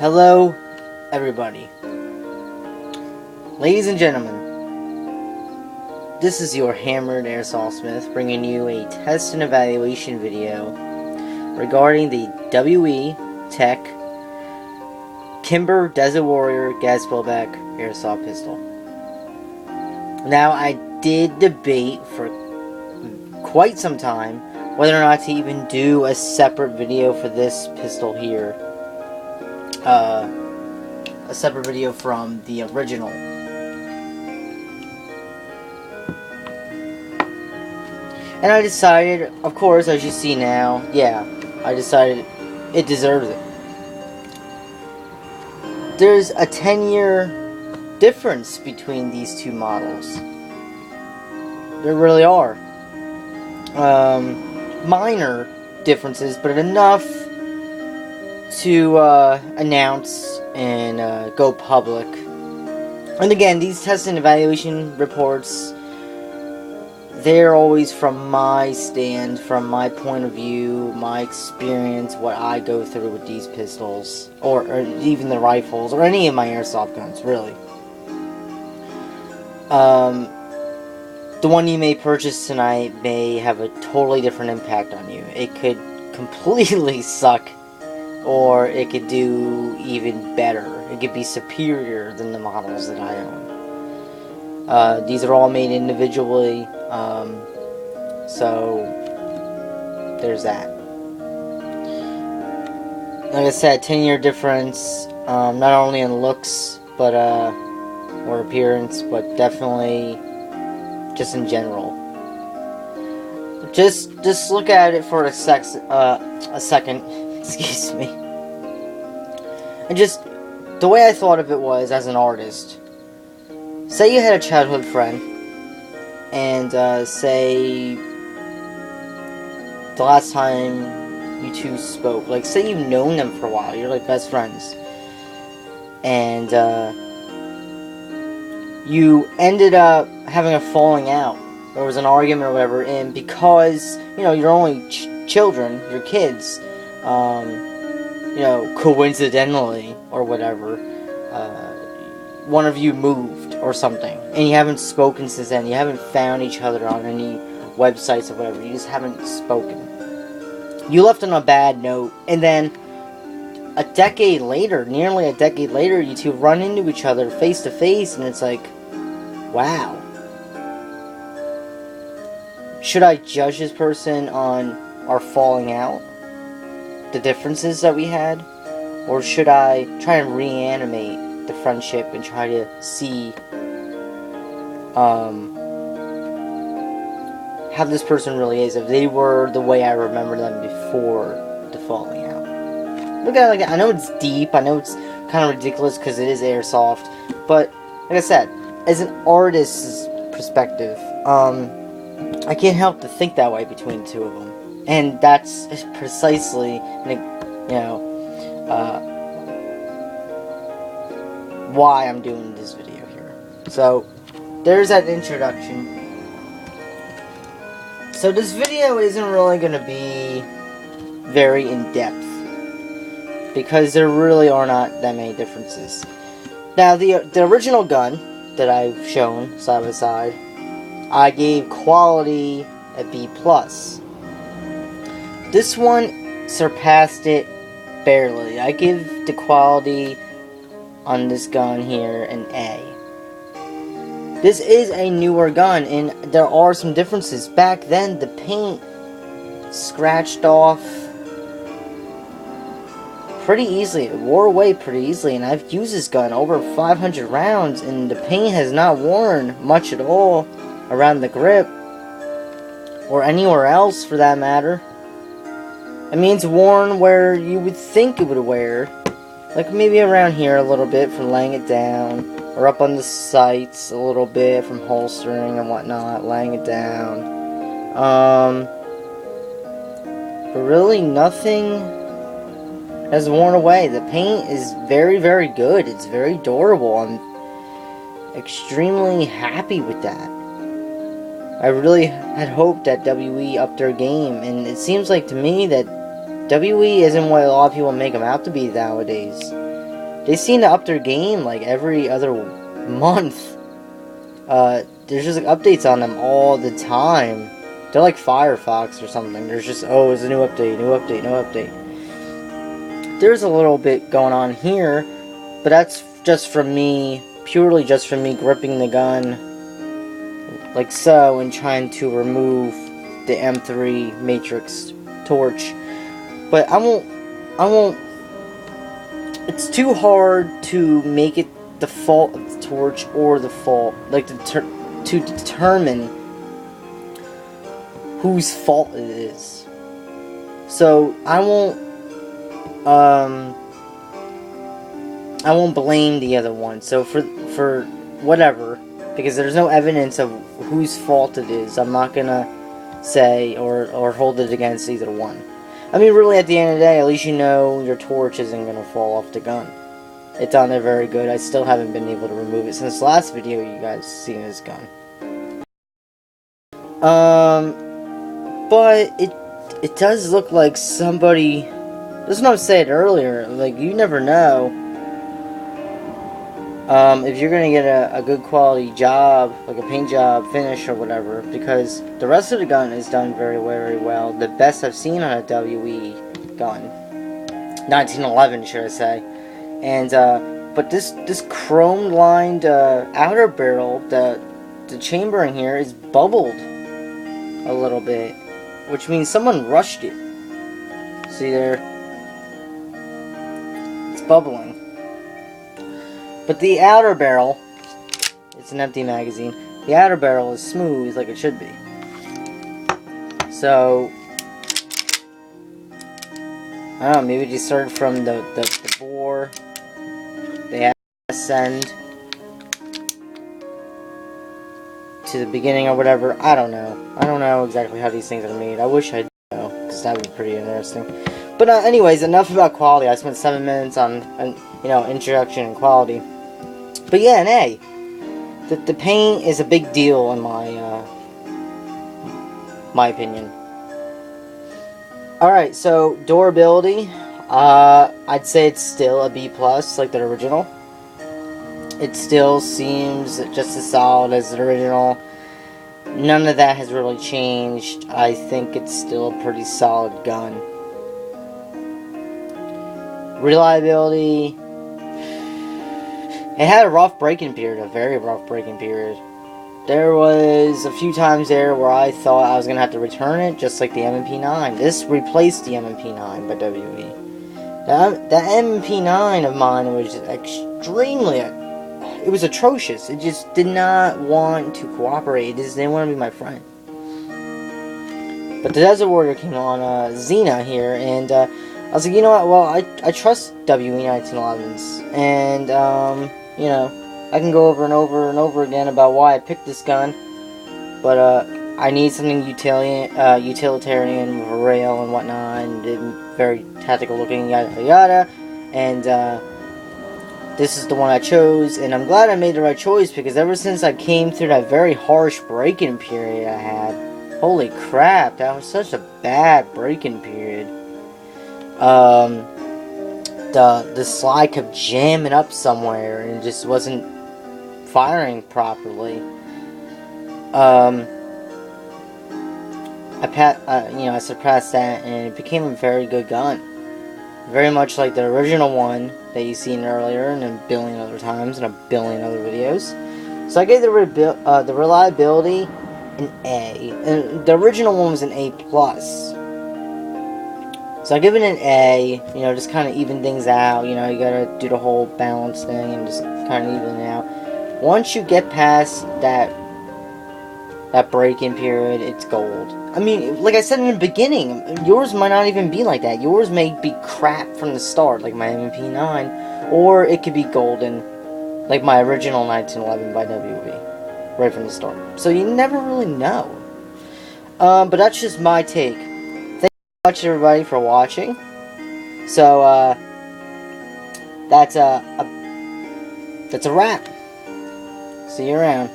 Hello, everybody. Ladies and gentlemen, this is your hammered Airsoft Smith bringing you a test and evaluation video regarding the WE Tech Kimber Desert Warrior gas blowback airsoft pistol. Now, I did debate for quite some time whether or not to even do a separate video for this pistol here. A separate video from the original. And I decided, of course, as you see now, I decided it deserves it. There's a 10-year difference between these two models. There really are. Minor differences, but enough to announce and go public. And again, these test and evaluation reports, they're always from my stand, from my point of view, my experience, what I go through with these pistols, or even the rifles, or any of my airsoft guns, really. The one you may purchase tonight may have a totally different impact on you. It could completely suck, or it could do even better. It could be superior than the models that I own. These are all made individually, so there's that. Like I said, 10-year difference, not only in looks, but or appearance, but definitely just in general. Just look at it for a second. Excuse me. And just the way I thought of it was, as an artist, say you had a childhood friend, and say the last time you two spoke, like say you've known them for a while, you're like best friends, and you ended up having a falling out. There was an argument or whatever, and because, you're only children, you're kids, coincidentally, or whatever, one of you moved, or something, and you haven't spoken since then, you haven't found each other on any websites or whatever, you just haven't spoken. You left on a bad note, and then nearly a decade later, you two run into each other face to face, and it's like, wow. Should I judge this person on our falling out? The differences that we had? Or should I try and reanimate the friendship and try to see how this person really is, if they were the way I remember them before the falling out? Look at it like that. I know it's deep, I know it's kind of ridiculous because it is airsoft, but like I said, as an artist's perspective, I can't help to think that way between the two of them. And that's precisely, why I'm doing this video here. So, there's that introduction. So this video isn't really going to be very in-depth, because there really are not that many differences. Now, the original gun that I've shown side by side, I gave quality a B+. This one surpassed it barely. I give the quality on this gun here an A. This is a newer gun, and there are some differences. Back then, the paint scratched off pretty easily. It wore away pretty easily, and I've used this gun over 500 rounds, and the paint has not worn much at all around the grip, or anywhere else for that matter. I mean, it's worn where you would think it would wear, like maybe around here a little bit from laying it down, or up on the sights a little bit from holstering and whatnot, laying it down. But really nothing has worn away. The paint is very, very good. It's very durable. I'm extremely happy with that. I really had hoped that WE upped their game, and it seems like to me that WE isn't what a lot of people make them out to be nowadays. they seem to up their game like every other month. There's just like updates on them all the time. They're like Firefox or something. There's just, oh, it's a new update, new update, new update. There's a little bit going on here, but that's just from me, purely just from me gripping the gun like so and trying to remove the M3 Matrix torch. But I won't, it's too hard to make it the fault of the torch or the fault, like to determine whose fault it is. So I won't blame the other one. So for whatever, because there's no evidence of whose fault it is, I'm not gonna say or hold it against either one. I mean, really, at the end of the day, at least you know your torch isn't gonna fall off the gun. It's on there very good. I still haven't been able to remove it since the last video you guys seen this gun. But it does look like somebody. That's what I said earlier. Like, you never know. If you're gonna get a good quality job, like a paint job, finish, or whatever, because the rest of the gun is done very, very well. The best I've seen on a WE gun, 1911, should I say? And but this chrome lined outer barrel, the chamber in here is bubbled a little bit, which means someone rushed it. See there? It's bubbling. But the outer barrel, it's an empty magazine, the outer barrel is smooth like it should be. So, I don't know, maybe they started from the bore, they had to ascend to the beginning or whatever. I don't know. I don't know exactly how these things are made. I wish I did know, because that would be pretty interesting. But anyways, enough about quality. I spent 7 minutes on, introduction and quality. But yeah, and hey, the paint is a big deal in my opinion. Alright, so durability, I'd say it's still a B+, like the original. It still seems just as solid as the original. None of that has really changed. I think it's still a pretty solid gun. Reliability, it had a rough break-in period, a very rough break-in period. There was a few times there where I thought I was going to have to return it, just like the M&P9. This replaced the M&P9 by WE. The M&P9 of mine was extremely, it was atrocious. It just did not want to cooperate. It just didn't want to be my friend. But the Desert Warrior came on Xena here, and I was like, you know what, well, I trust WE 1911s, and, I can go over and over and over again about why I picked this gun, but, I need something utilitarian with a rail and whatnot, and very tactical looking, yada yada, and, this is the one I chose, and I'm glad I made the right choice, because ever since I came through that very harsh break-in period I had, holy crap, that was such a bad break-in period. The slide kept jamming up somewhere and just wasn't firing properly. I surpassed that, and it became a very good gun. Very much like the original one that you've seen earlier, and a billion other times, and a billion other videos. So I gave the reliability an A, and the original one was an A+. So I give it an A, just kind of even things out, you gotta do the whole balance thing and just kind of even it out. Once you get past that break-in period, it's gold. I mean, like I said in the beginning, yours might not even be like that. Yours may be crap from the start, like my M&P9, or it could be golden, like my original 1911 by WE, right from the start. So you never really know. But that's just my take. Much everybody for watching. So that's a wrap. See you around.